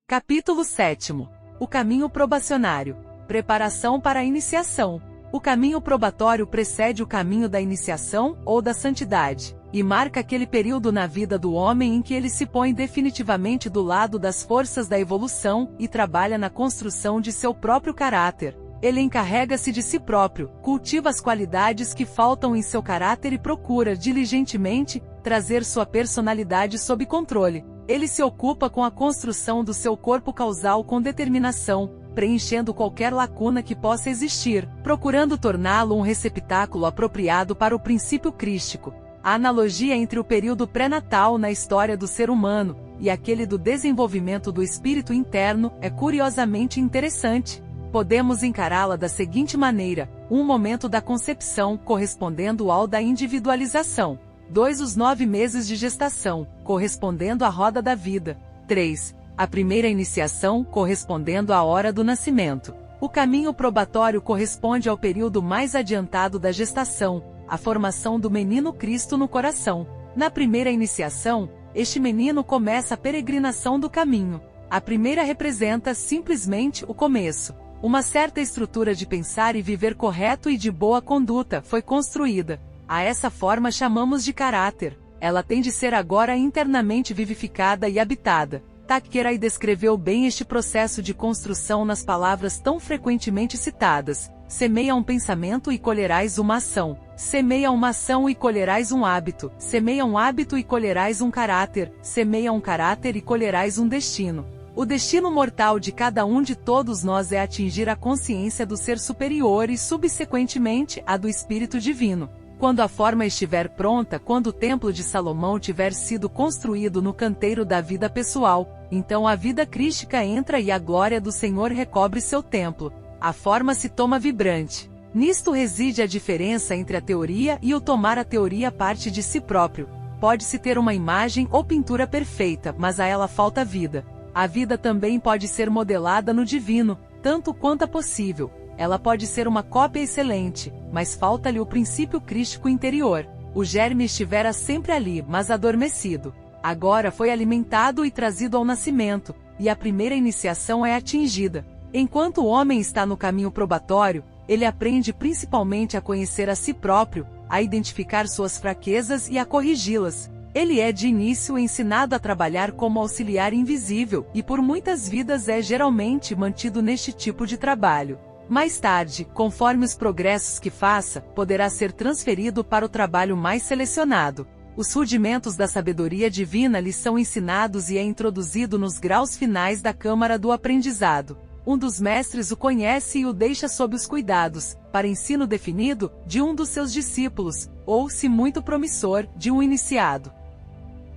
Capítulo 7. O caminho probacionário. Preparação para a iniciação. O caminho probatório precede o caminho da iniciação ou da santidade, e marca aquele período na vida do homem em que ele se põe definitivamente do lado das forças da evolução e trabalha na construção de seu próprio caráter. Ele encarrega-se de si próprio, cultiva as qualidades que faltam em seu caráter e procura diligentemente trazer sua personalidade sob controle. Ele se ocupa com a construção do seu corpo causal com determinação, preenchendo qualquer lacuna que possa existir, procurando torná-lo um receptáculo apropriado para o princípio crístico. A analogia entre o período pré-natal na história do ser humano e aquele do desenvolvimento do espírito interno é curiosamente interessante. Podemos encará-la da seguinte maneira: um momento da concepção, correspondendo ao da individualização. 2. Os 9 meses de gestação, correspondendo à roda da vida. 3. A primeira iniciação, correspondendo à hora do nascimento. O caminho probatório corresponde ao período mais adiantado da gestação, a formação do menino Cristo no coração. Na primeira iniciação, este menino começa a peregrinação do caminho. A primeira representa simplesmente o começo. Uma certa estrutura de pensar e viver correto e de boa conduta foi construída. A essa forma chamamos de caráter. Ela tem de ser agora internamente vivificada e habitada. Thackeray descreveu bem este processo de construção nas palavras tão frequentemente citadas: semeia um pensamento e colherás uma ação. Semeia uma ação e colherás um hábito. Semeia um hábito e colherás um caráter. Semeia um caráter e colherás um destino. O destino mortal de cada um de todos nós é atingir a consciência do ser superior e, subsequentemente, a do Espírito Divino. Quando a forma estiver pronta, quando o templo de Salomão tiver sido construído no canteiro da vida pessoal, então a vida crística entra e a glória do Senhor recobre seu templo. A forma se toma vibrante. Nisto reside a diferença entre a teoria e o tomar a teoria parte de si próprio. Pode-se ter uma imagem ou pintura perfeita, mas a ela falta vida. A vida também pode ser modelada no divino, tanto quanto é possível. Ela pode ser uma cópia excelente, mas falta-lhe o princípio crístico interior. O germe estivera sempre ali, mas adormecido. Agora foi alimentado e trazido ao nascimento, e a primeira iniciação é atingida. Enquanto o homem está no caminho probatório, ele aprende principalmente a conhecer a si próprio, a identificar suas fraquezas e a corrigi-las. Ele é de início ensinado a trabalhar como auxiliar invisível, e por muitas vidas é geralmente mantido neste tipo de trabalho. Mais tarde, conforme os progressos que faça, poderá ser transferido para o trabalho mais selecionado. Os rudimentos da sabedoria divina lhe são ensinados e é introduzido nos graus finais da câmara do aprendizado. Um dos mestres o conhece e o deixa sob os cuidados, para ensino definido, de um dos seus discípulos, ou, se muito promissor, de um iniciado.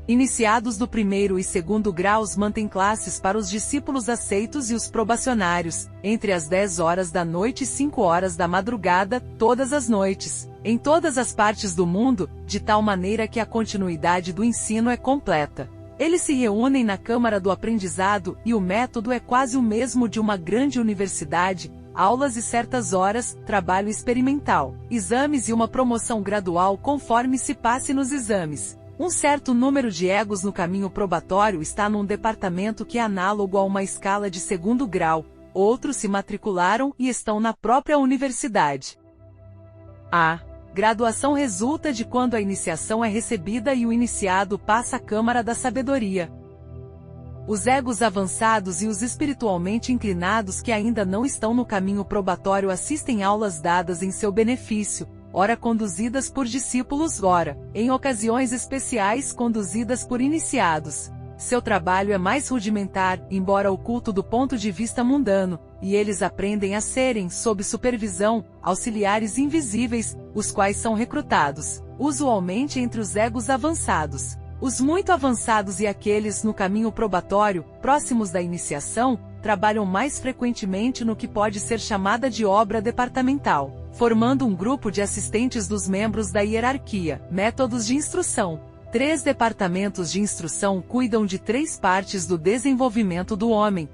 Iniciados do 1º e 2º graus mantêm classes para os discípulos aceitos e os probacionários, entre as 10 horas da noite e 5 horas da madrugada, todas as noites, em todas as partes do mundo, de tal maneira que a continuidade do ensino é completa. Eles se reúnem na Câmara do Aprendizado e o método é quase o mesmo de uma grande universidade: aulas e certas horas, trabalho experimental, exames e uma promoção gradual conforme se passe nos exames. Um certo número de egos no caminho probatório está num departamento que é análogo a uma escala de 2º grau, outros se matricularam e estão na própria universidade. A graduação resulta de quando a iniciação é recebida e o iniciado passa à Câmara da Sabedoria. Os egos avançados e os espiritualmente inclinados que ainda não estão no caminho probatório assistem aulas dadas em seu benefício, ora conduzidas por discípulos, ora, em ocasiões especiais, conduzidas por iniciados. Seu trabalho é mais rudimentar, embora oculto do ponto de vista mundano, e eles aprendem a serem, sob supervisão, auxiliares invisíveis, os quais são recrutados, usualmente entre os egos avançados. Os muito avançados e aqueles no caminho probatório, próximos da iniciação, trabalham mais frequentemente no que pode ser chamada de obra departamental, formando um grupo de assistentes dos membros da hierarquia. Métodos de instrução. 3 departamentos de instrução cuidam de 3 partes do desenvolvimento do homem.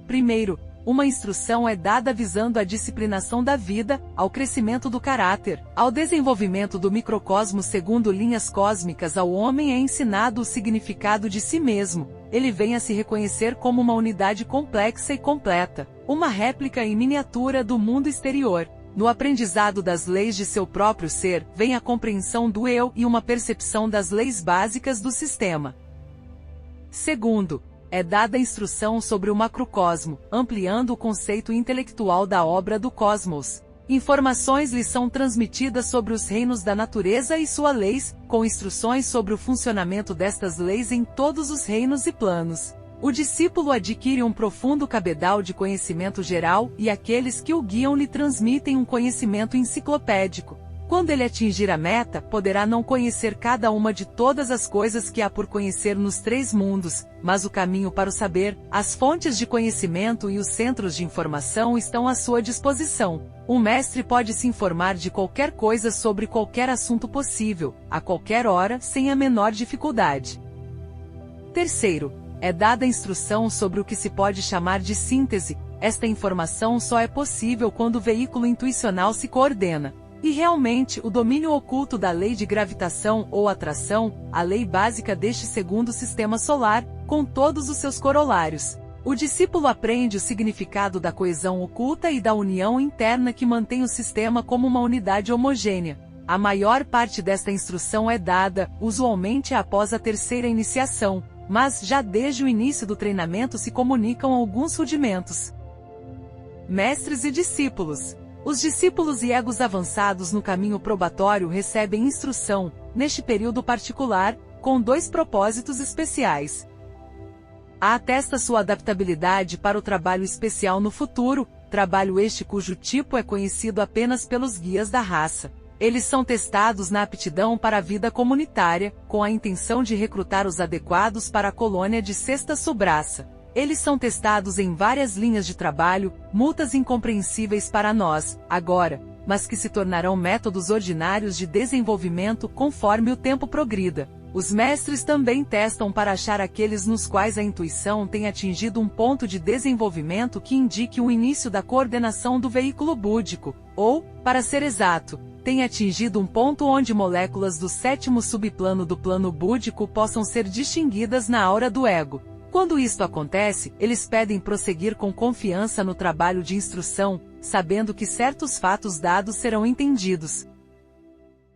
Primeiro, Uma instrução é dada visando a disciplinação da vida, ao crescimento do caráter, ao desenvolvimento do microcosmo. Segundo linhas cósmicas, ao homem é ensinado o significado de si mesmo. Ele vem a se reconhecer como uma unidade complexa e completa, uma réplica em miniatura do mundo exterior. No aprendizado das leis de seu próprio ser, vem a compreensão do eu e uma percepção das leis básicas do sistema. Segundo, é dada instrução sobre o macrocosmo, ampliando o conceito intelectual da obra do cosmos. Informações lhe são transmitidas sobre os reinos da natureza e suas leis, com instruções sobre o funcionamento destas leis em todos os reinos e planos. O discípulo adquire um profundo cabedal de conhecimento geral, e aqueles que o guiam lhe transmitem um conhecimento enciclopédico. Quando ele atingir a meta, poderá não conhecer cada uma de todas as coisas que há por conhecer nos 3 mundos, mas o caminho para o saber, as fontes de conhecimento e os centros de informação estão à sua disposição. Um mestre pode se informar de qualquer coisa sobre qualquer assunto possível, a qualquer hora, sem a menor dificuldade. Terceiro, é dada instrução sobre o que se pode chamar de síntese. Esta informação só é possível quando o veículo intuicional se coordena. E realmente, o domínio oculto da lei de gravitação ou atração, a lei básica deste segundo sistema solar, com todos os seus corolários. O discípulo aprende o significado da coesão oculta e da união interna que mantém o sistema como uma unidade homogênea. A maior parte desta instrução é dada, usualmente após a terceira iniciação, mas já desde o início do treinamento se comunicam alguns rudimentos. Mestres e discípulos. Os discípulos e egos avançados no caminho probatório recebem instrução, neste período particular, com 2 propósitos especiais. A atesta sua adaptabilidade para o trabalho especial no futuro, trabalho este cujo tipo é conhecido apenas pelos guias da raça. Eles são testados na aptidão para a vida comunitária, com a intenção de recrutar os adequados para a colônia de sexta subraça. Eles são testados em várias linhas de trabalho, multas incompreensíveis para nós, agora, mas que se tornarão métodos ordinários de desenvolvimento conforme o tempo progrida. Os mestres também testam para achar aqueles nos quais a intuição tem atingido um ponto de desenvolvimento que indique o início da coordenação do veículo búdico, ou, para ser exato, tem atingido um ponto onde moléculas do 7º subplano do plano búdico possam ser distinguidas na aura do ego. Quando isto acontece, eles pedem prosseguir com confiança no trabalho de instrução, sabendo que certos fatos dados serão entendidos.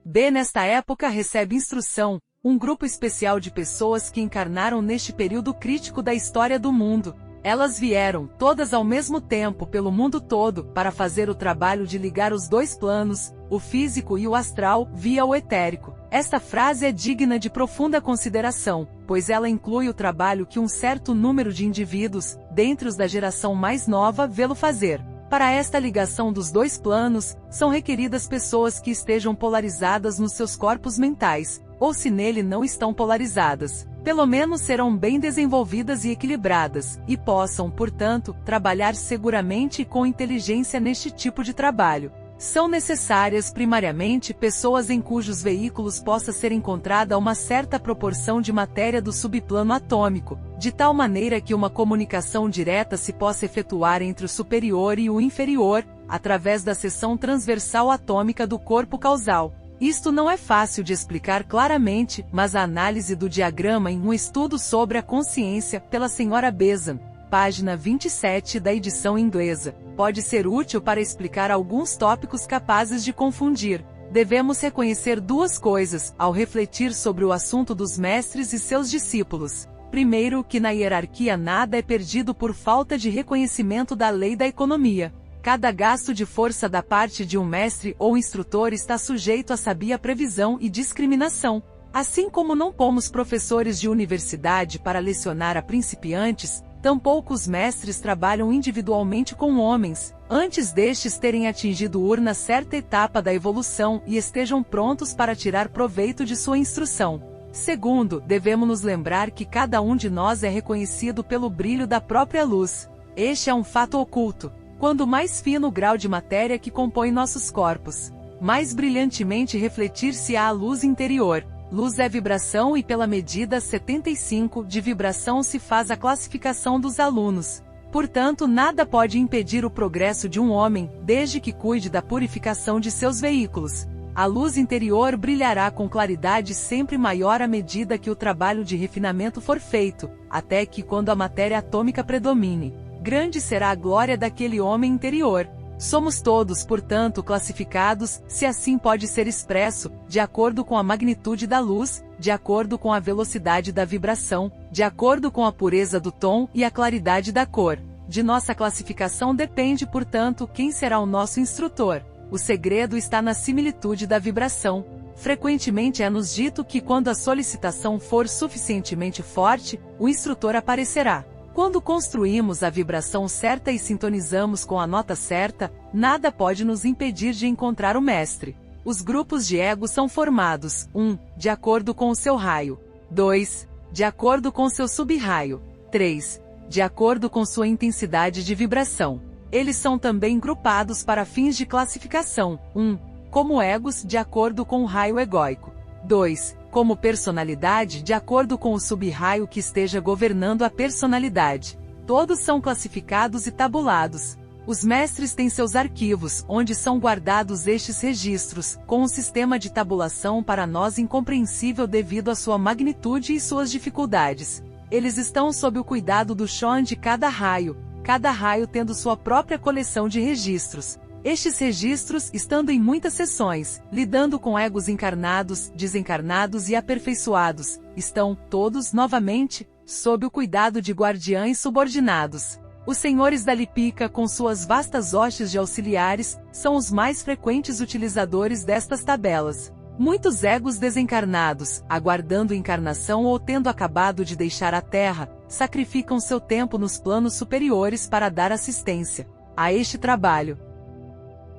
B. Nesta época recebe instrução, um grupo especial de pessoas que encarnaram neste período crítico da história do mundo. Elas vieram, todas ao mesmo tempo pelo mundo todo, para fazer o trabalho de ligar os 2 planos, o físico e o astral, via o etérico. Esta frase é digna de profunda consideração, pois ela inclui o trabalho que um certo número de indivíduos, dentre os da geração mais nova, vê-lo fazer. Para esta ligação dos 2 planos, são requeridas pessoas que estejam polarizadas nos seus corpos mentais, ou se nele não estão polarizadas, pelo menos serão bem desenvolvidas e equilibradas, e possam, portanto, trabalhar seguramente e com inteligência neste tipo de trabalho. São necessárias primariamente pessoas em cujos veículos possa ser encontrada uma certa proporção de matéria do subplano atômico, de tal maneira que uma comunicação direta se possa efetuar entre o superior e o inferior, através da seção transversal atômica do corpo causal. Isto não é fácil de explicar claramente, mas a análise do diagrama em um estudo sobre a consciência, pela Sra. Bezan, página 27 da edição inglesa, pode ser útil para explicar alguns tópicos capazes de confundir. Devemos reconhecer 2 coisas, ao refletir sobre o assunto dos mestres e seus discípulos. Primeiro, que na hierarquia nada é perdido por falta de reconhecimento da lei da economia. Cada gasto de força da parte de um mestre ou instrutor está sujeito a sabia previsão e discriminação. Assim como não pomos professores de universidade para lecionar a principiantes, tampouco os mestres trabalham individualmente com homens, antes destes terem atingido urna certa etapa da evolução e estejam prontos para tirar proveito de sua instrução. Segundo, devemos nos lembrar que cada um de nós é reconhecido pelo brilho da própria luz. Este é um fato oculto. Quando mais fino o grau de matéria que compõe nossos corpos, mais brilhantemente refletir-se-á a luz interior. Luz é vibração e pela medida 75 de vibração se faz a classificação dos alunos. Portanto, nada pode impedir o progresso de um homem, desde que cuide da purificação de seus veículos. A luz interior brilhará com claridade sempre maior à medida que o trabalho de refinamento for feito, até que, quando a matéria atômica predomine, grande será a glória daquele homem interior. Somos todos, portanto, classificados, se assim pode ser expresso, de acordo com a magnitude da luz, de acordo com a velocidade da vibração, de acordo com a pureza do tom e a claridade da cor. De nossa classificação depende, portanto, quem será o nosso instrutor. O segredo está na similitude da vibração. Frequentemente é-nos dito que quando a solicitação for suficientemente forte, o instrutor aparecerá. Quando construímos a vibração certa e sintonizamos com a nota certa, nada pode nos impedir de encontrar o mestre. Os grupos de ego são formados: 1. De acordo com o seu raio. 2. De acordo com seu sub-raio. 3. De acordo com sua intensidade de vibração. Eles são também grupados para fins de classificação: 1. Como egos, de acordo com o raio egóico. 2. Como personalidade, de acordo com o sub-raio que esteja governando a personalidade. Todos são classificados e tabulados. Os mestres têm seus arquivos, onde são guardados estes registros, com um sistema de tabulação para nós incompreensível devido à sua magnitude e suas dificuldades. Eles estão sob o cuidado do Shon de cada raio tendo sua própria coleção de registros. Estes registros, estando em muitas seções, lidando com egos encarnados, desencarnados e aperfeiçoados, estão, todos, novamente, sob o cuidado de guardiães subordinados. Os senhores da Lipica, com suas vastas hostes de auxiliares, são os mais frequentes utilizadores destas tabelas. Muitos egos desencarnados, aguardando encarnação ou tendo acabado de deixar a Terra, sacrificam seu tempo nos planos superiores para dar assistência a este trabalho.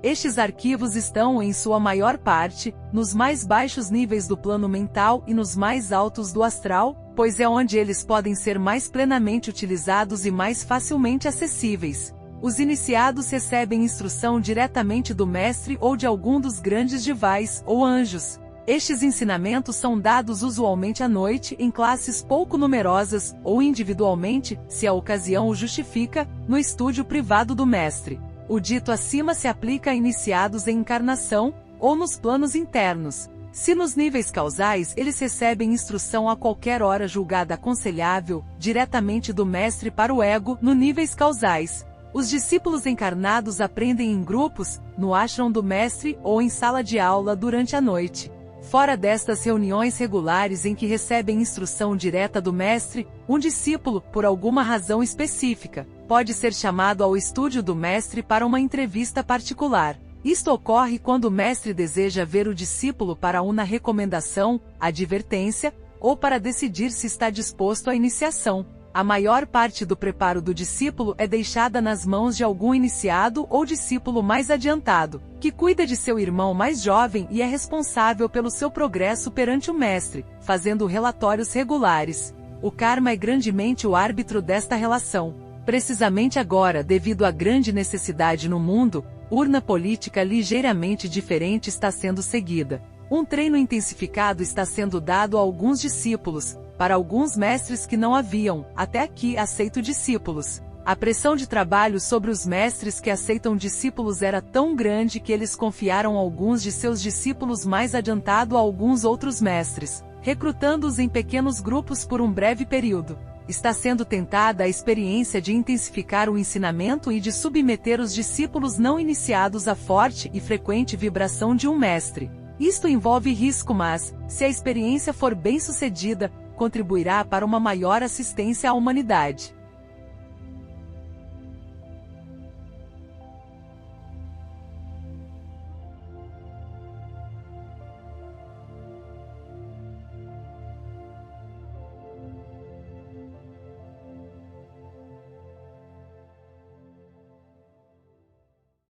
Estes arquivos estão, em sua maior parte, nos mais baixos níveis do plano mental e nos mais altos do astral, pois é onde eles podem ser mais plenamente utilizados e mais facilmente acessíveis. Os iniciados recebem instrução diretamente do mestre ou de algum dos grandes divais ou anjos. Estes ensinamentos são dados usualmente à noite em classes pouco numerosas ou individualmente, se a ocasião o justifica, no estúdio privado do mestre. O dito acima se aplica a iniciados em encarnação, ou nos planos internos. Se nos níveis causais eles recebem instrução a qualquer hora julgada aconselhável, diretamente do mestre para o ego, no níveis causais. Os discípulos encarnados aprendem em grupos, no ashram do mestre ou em sala de aula durante a noite. Fora destas reuniões regulares em que recebem instrução direta do mestre, um discípulo, por alguma razão específica, pode ser chamado ao estúdio do mestre para uma entrevista particular. Isto ocorre quando o mestre deseja ver o discípulo para uma recomendação, advertência, ou para decidir se está disposto à iniciação. A maior parte do preparo do discípulo é deixada nas mãos de algum iniciado ou discípulo mais adiantado, que cuida de seu irmão mais jovem e é responsável pelo seu progresso perante o mestre, fazendo relatórios regulares. O karma é grandemente o árbitro desta relação. Precisamente agora, devido à grande necessidade no mundo, urna política ligeiramente diferente está sendo seguida. Um treino intensificado está sendo dado a alguns discípulos, para alguns mestres que não haviam, até aqui, aceito discípulos. A pressão de trabalho sobre os mestres que aceitam discípulos era tão grande que eles confiaram alguns de seus discípulos mais adiantado a alguns outros mestres, recrutando-os em pequenos grupos por um breve período. Está sendo tentada a experiência de intensificar o ensinamento e de submeter os discípulos não iniciados à forte e frequente vibração de um mestre. Isto envolve risco, mas, se a experiência for bem-sucedida, contribuirá para uma maior assistência à humanidade.